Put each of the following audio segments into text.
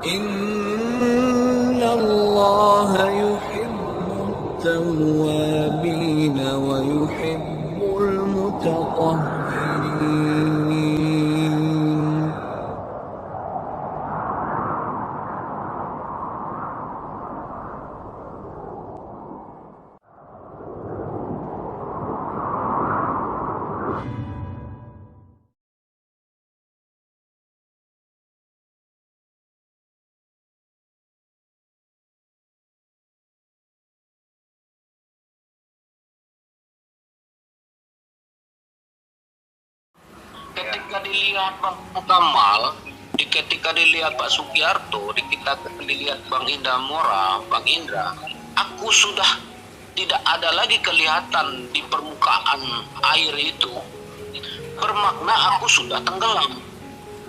إن الله يحب التوابين ويحب المتطهرين. Ketika dilihat Bang Kamal, ketika dilihat Pak Sugiarto, ketika dilihat Bang Indra Mora, Bang Indra, aku sudah tidak ada lagi kelihatan di permukaan air itu. Bermakna aku sudah tenggelam.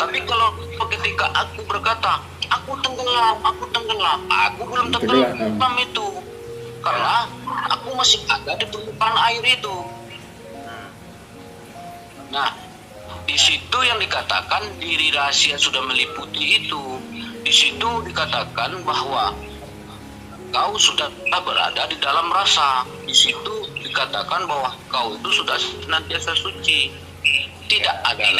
Tapi kalau ketika aku berkata, aku tenggelam, aku belum tenggelam itu. Karena aku masih ada di permukaan air itu. Nah, di situ yang dikatakan diri rahasia sudah meliputi itu. Di situ dikatakan bahwa kau sudah berada di dalam rasa. Di situ dikatakan bahwa kau itu sudah senantiasa suci. Tidak ada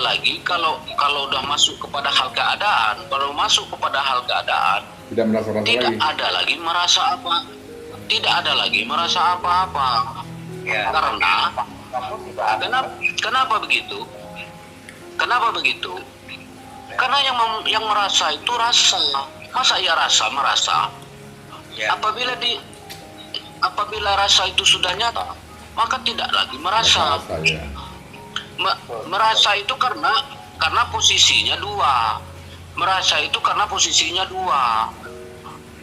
lagi kalau udah masuk kepada hal keadaan. Kalau masuk kepada hal keadaan, tidak merasa rasa tidak lagi. ada lagi merasa apa. Tidak ada lagi merasa apa-apa. Ya, karena kenapa begitu? Kenapa begitu? Karena yang merasa itu rasa. Masa ia merasa? Ya. Apabila rasa itu sudah nyata, maka tidak lagi merasa. Ya. Merasa itu karena posisinya dua. Merasa itu karena posisinya dua.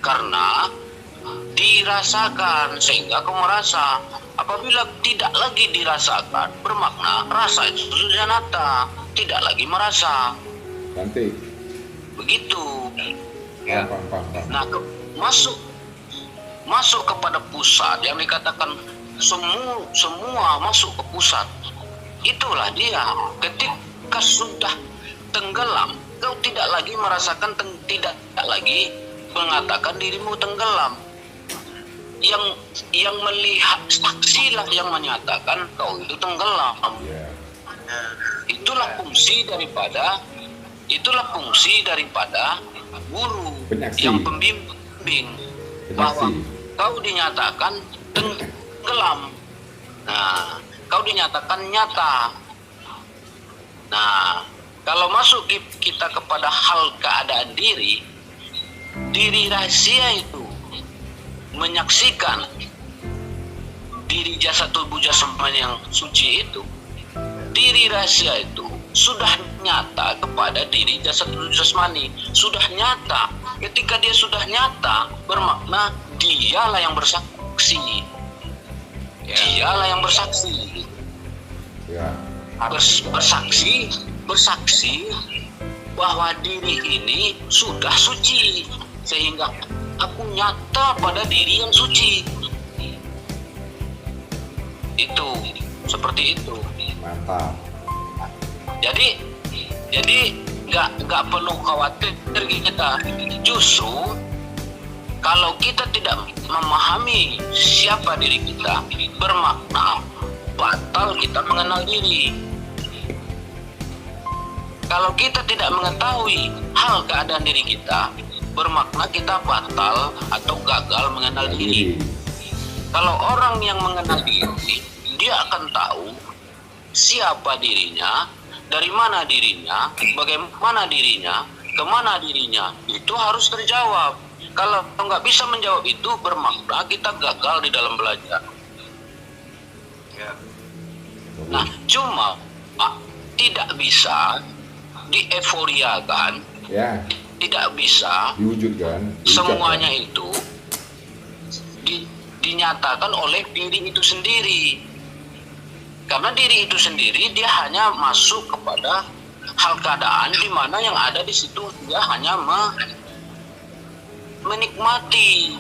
Karena dirasakan sehingga kau merasa. Apabila tidak lagi dirasakan, bermakna rasa itu sudah nyata, tidak lagi merasa. Nanti begitu ya. Nah, masuk kepada pusat yang dikatakan semua masuk ke pusat. Itulah dia. Ketika sudah tenggelam, kau tidak lagi merasakan, tidak lagi mengatakan dirimu tenggelam. Yang melihat, saksilah yang menyatakan kau itu tenggelam. Itulah fungsi daripada guru yang pembimbing, bahwa kau dinyatakan tenggelam. Nah, kau dinyatakan nyata. Nah, kalau masuk kita kepada hal keadaan diri rahasia itu menyaksikan diri jasad tubuh jasmani yang suci itu. Diri rahasia itu sudah nyata kepada diri jasad tubuh jasmani, sudah nyata. Ketika dia sudah nyata, bermakna dialah yang bersaksi. Dialah yang bersaksi. Bersaksi bahwa diri ini sudah suci, sehingga aku nyata pada diri yang suci. Itu seperti itu. Mantap. Jadi nggak perlu khawatir kita. Justru kalau kita tidak memahami siapa diri kita, bermakna batal kita mengenal diri. Kalau kita tidak mengetahui hal keadaan diri kita, bermakna kita batal atau gagal mengenal diri. Kalau orang yang mengenal diri, dia akan tahu siapa dirinya, dari mana dirinya, bagaimana dirinya, kemana dirinya. Itu harus terjawab. Kalau nggak bisa menjawab itu, bermakna kita gagal di dalam belajar. Nah, cuma tidak bisa dieforiakan, tidak bisa diwujudkan semuanya itu dinyatakan oleh diri itu sendiri. Karena diri itu sendiri dia hanya masuk kepada hal keadaan di mana yang ada di situ dia hanya menikmati.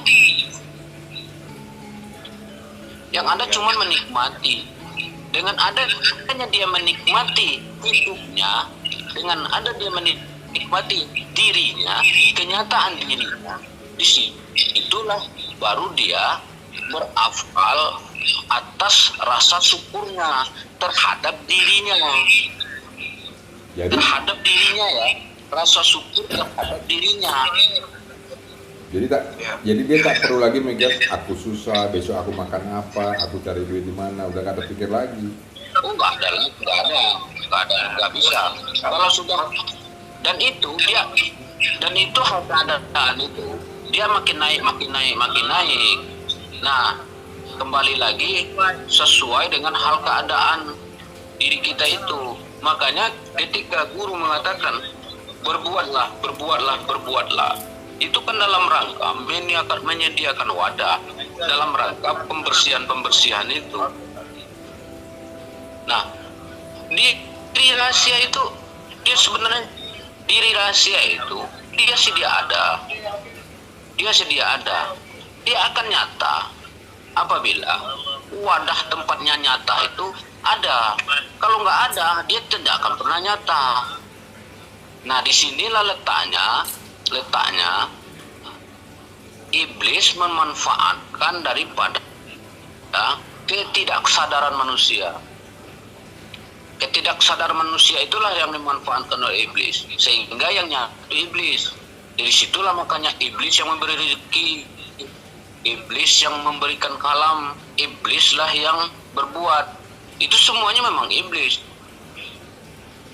Yang ada cuma menikmati. Dengan adanya dia menikmati hidupnya, dengan ada dia menikmati dirinya, kenyataan dirinya, disitulah baru dia berafal atas rasa syukurnya terhadap dirinya. Jadi, Terhadap dirinya ya, rasa syukur terhadap dirinya. jadi dia tak perlu lagi mikir aku susah, besok aku makan apa, aku cari duit di mana, udah gak terpikir lagi. Oh nggak ada, nggak bisa. Kalau sudah dan itu hal keadaan itu dia makin naik. Nah, kembali lagi sesuai dengan hal keadaan diri kita itu. Makanya ketika guru mengatakan berbuatlah, itu kan dalam rangka menyediakan wadah, dalam rangka pembersihan itu. Nah, diri rahasia itu dia sebenarnya diri rahasia itu dia sedia ada, dia akan nyata apabila wadah tempatnya nyata itu ada. Kalau nggak ada, dia tidak akan pernah nyata. Nah, disinilah letaknya iblis memanfaatkan daripada ketidaksadaran manusia. Ketidaksadaran manusia itulah yang dimanfaatkan oleh iblis, sehingga yang nyatu iblis. Dari situlah makanya iblis yang memberi rezeki, iblis yang memberikan kalam, iblislah yang berbuat. Itu semuanya memang iblis.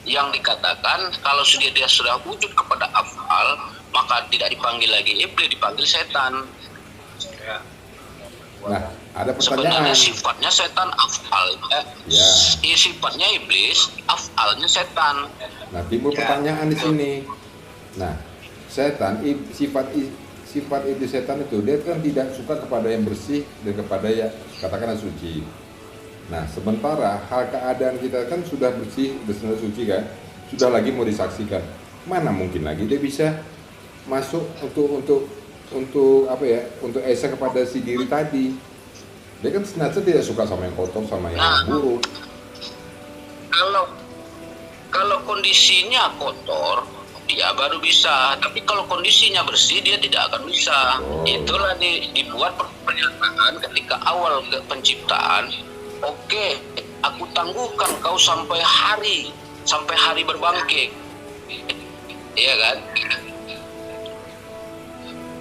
Yang dikatakan kalau dia sudah wujud kepada afal, maka tidak dipanggil lagi iblis, dipanggil setan. Nah, ada Sebenarnya pertanyaan. sifatnya setan afal, sifatnya iblis, afalnya setan. Nah, timbul pertanyaan di sini. Nah, setan, sifat itu setan itu dia kan tidak suka kepada yang bersih dan kepada yang katakanlah suci. Nah, sementara hal keadaan kita kan sudah bersih, sudah suci kan, sudah lagi mau disaksikan. Mana mungkin lagi dia bisa masuk untuk apa ya, untuk esa kepada si diri tadi. Dia kan sengaja tidak suka sama yang kotor, sama yang buruk. Kalau kondisinya kotor, dia baru bisa. Tapi kalau kondisinya bersih, dia tidak akan bisa. Itulah dibuat pernyataan ketika awal penciptaan. Oke, aku tangguhkan kau sampai hari berbangkit. Iya kan?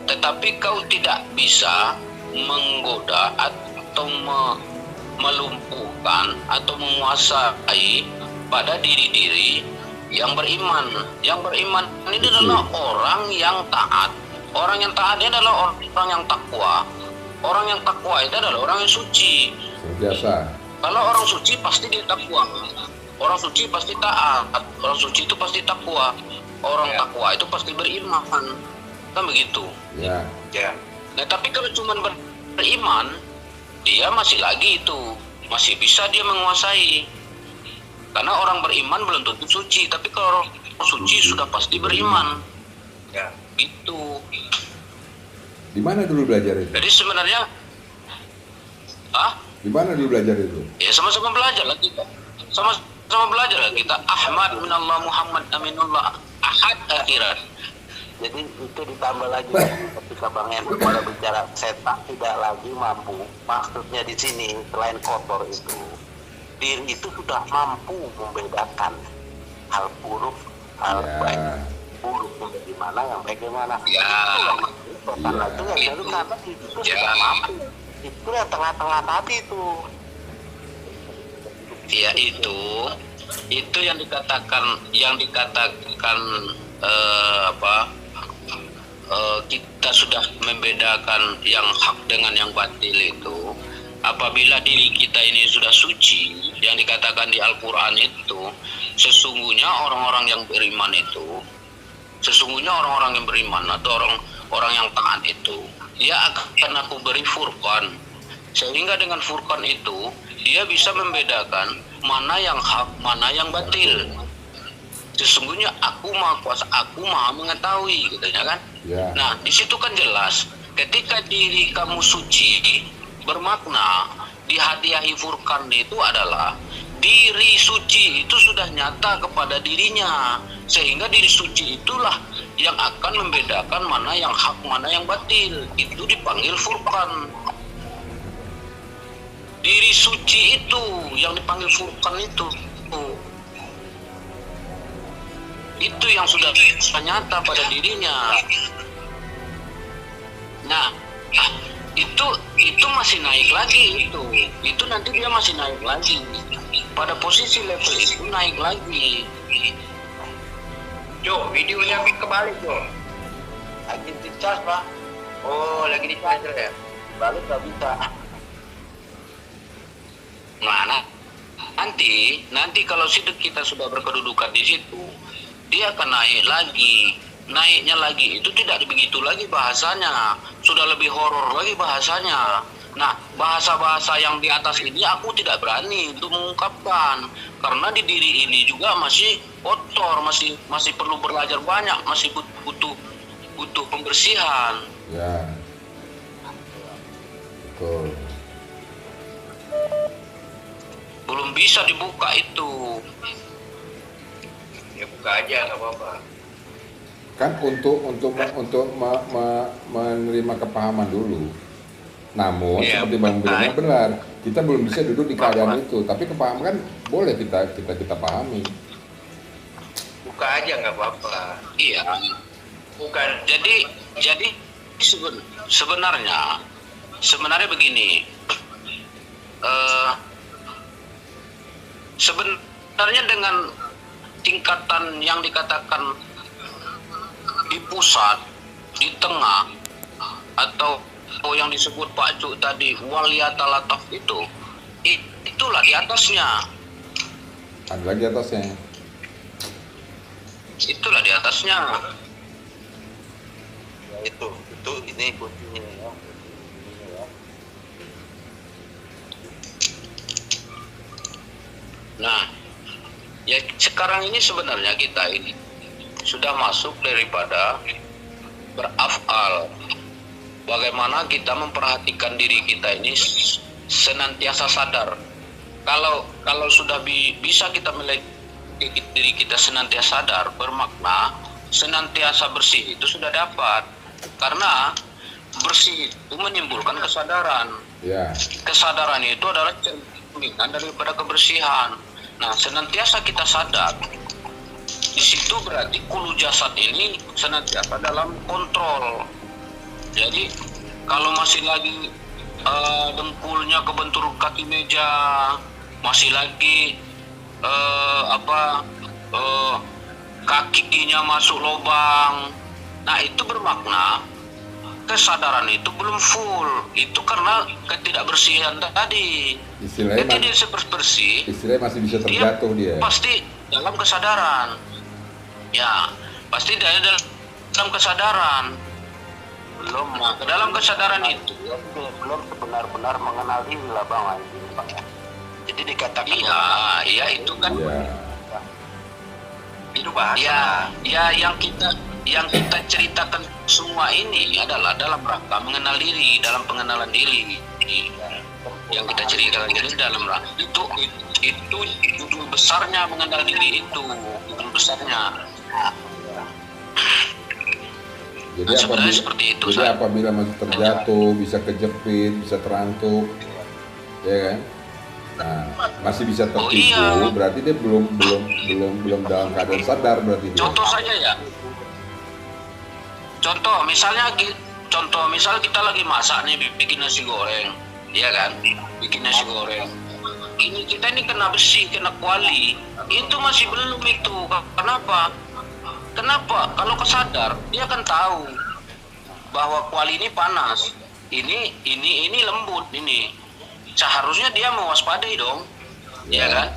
Tetapi kau tidak bisa menggoda atau melumpuhkan atau menguasai pada diri-diri yang beriman. Yang beriman ini adalah orang yang taat. Orang yang taat ini adalah orang yang takwa. Orang yang takwa itu adalah orang yang suci. Biasa. Kalau orang suci pasti dia takwa. Orang suci pasti taat. Orang suci itu pasti takwa. Orang takwa itu pasti beriman. Kan begitu. Ya. Nah, tapi kalau cuma beriman, dia masih lagi itu, masih bisa dia menguasai. Karena orang beriman belum tentu suci, tapi kalau orang suci sudah pasti beriman. Gitu. Di mana dulu belajar itu? Jadi sebenarnya Di mana dulu belajar itu? ya sama-sama belajar lah kita. Sama-sama belajar lah kita. Ahmad minallah Muhammad aminullah ahad akhirat. Jadi itu ditambah lagi ketika Bang Hendro pada bicara setan tidak lagi mampu. Maksudnya di sini selain kotor itu, diri itu sudah mampu membedakan hal buruk, hal baik, buruk bagaimana, yang bagaimana. Setan itu yang jadi karena itu sudah mampu. Itu yang tengah-tengah tadi itu. Ya itu yang dikatakan kita sudah membedakan yang hak dengan yang batil itu. Apabila diri kita ini sudah suci, yang dikatakan di Al-Quran itu, sesungguhnya orang-orang yang beriman atau orang yang taat itu, dia akan aku beri furqan, sehingga dengan furqan itu dia bisa membedakan mana yang hak, mana yang batil. Sesungguhnya aku maha kuasa, aku maha mengetahui, katanya kan. Nah, di situ kan jelas ketika diri kamu suci, bermakna dihadiahi furqan itu adalah diri suci itu sudah nyata kepada dirinya, sehingga diri suci itulah yang akan membedakan mana yang hak, mana yang batil. Itu dipanggil Furqan. Diri suci itu yang dipanggil Furqan itu yang sudah nyata pada dirinya. Nah, itu masih naik lagi, itu nanti dia masih naik lagi pada posisi level itu, naik lagi. Jo, videonya kebalik Jo. Lagi dicas Pak. Oh, lagi dicas ya. Balik nggak bisa. Nah, nanti kalau kita sudah berkedudukan di situ, dia akan naik lagi. Naiknya lagi itu tidak begitu lagi bahasanya, sudah lebih horor lagi bahasanya. Nah, bahasa-bahasa yang di atas ini aku tidak berani untuk mengungkapkan, karena di diri ini juga masih kotor, masih perlu belajar banyak, masih butuh pembersihan. Ya, betul. Belum bisa dibuka itu. Ya buka aja nggak apa-apa. Kan untuk menerima kepahaman dulu. Namun Iya, seperti Bang bilang betul. benar, kita belum bisa duduk di keadaan itu. Tapi kepahaman kan boleh kita pahami. Buka aja nggak apa-apa. Iya. Bukan. Jadi sebenarnya begini. Sebenarnya dengan tingkatan yang dikatakan di pusat, di tengah, atau yang disebut Pak Cuk tadi waliyata lataf itulah di atasnya. Ada lagi atasnya. Itulah di atasnya. Ya, itu ini kuncinya ya. Nah, ya sekarang ini sebenarnya kita ini sudah masuk daripada berafal. Bagaimana kita memperhatikan diri kita ini senantiasa sadar. Kalau sudah bisa kita melihat diri kita senantiasa sadar, bermakna senantiasa bersih itu sudah dapat. Karena bersih itu menimbulkan kesadaran. Ya. Kesadaran itu adalah cerminan daripada kebersihan. Nah, senantiasa kita sadar, di situ berarti kulu jasad ini senantiasa dalam kontrol. Jadi kalau masih lagi dengkulnya kebentur kaki meja, masih lagi kakinya masuk lubang, nah itu bermakna kesadaran itu belum full. Itu karena ketidakbersihan tadi. Ketika dia bersih, istilahnya masih bisa terjatuh dia. Pasti dalam kesadaran. Ya, pasti dia dalam kesadaran. Belum, ke dalam kesadaran itu belum benar-benar mengenal diri lah Bang. Jadi dikatakan iya itu kan. Iya. Itu bahasa. Ya yang kita ceritakan semua ini adalah dalam rangka mengenal diri, dalam pengenalan diri. Yang kita ceritakan ini dalam rangka itu judul besarnya mengenal diri itu, judul besarnya. Jadi apabila masih terjatuh, bisa kejepit, bisa terantuk, ya kan? Nah, masih bisa tertipu, berarti dia belum dalam keadaan sadar berarti dia. Contoh saja ya. Contoh misal kita lagi masak nih, bikin nasi goreng, ya kan? Bikin nasi goreng. Kita ini kena besi, kena kuali, itu masih belum itu. Kenapa? Kalau kesadar, dia akan tahu bahwa kuali ini panas, ini lembut ini. Seharusnya dia mewaspadai dong, ya kan?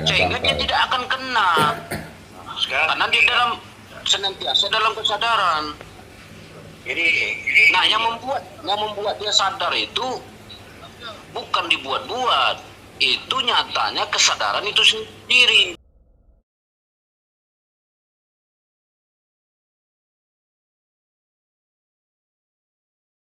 Sehingga dia tidak akan kena, karena dia senantiasa dalam kesadaran. Jadi, nah yang membuat dia sadar itu bukan dibuat-buat, itu nyatanya kesadaran itu sendiri.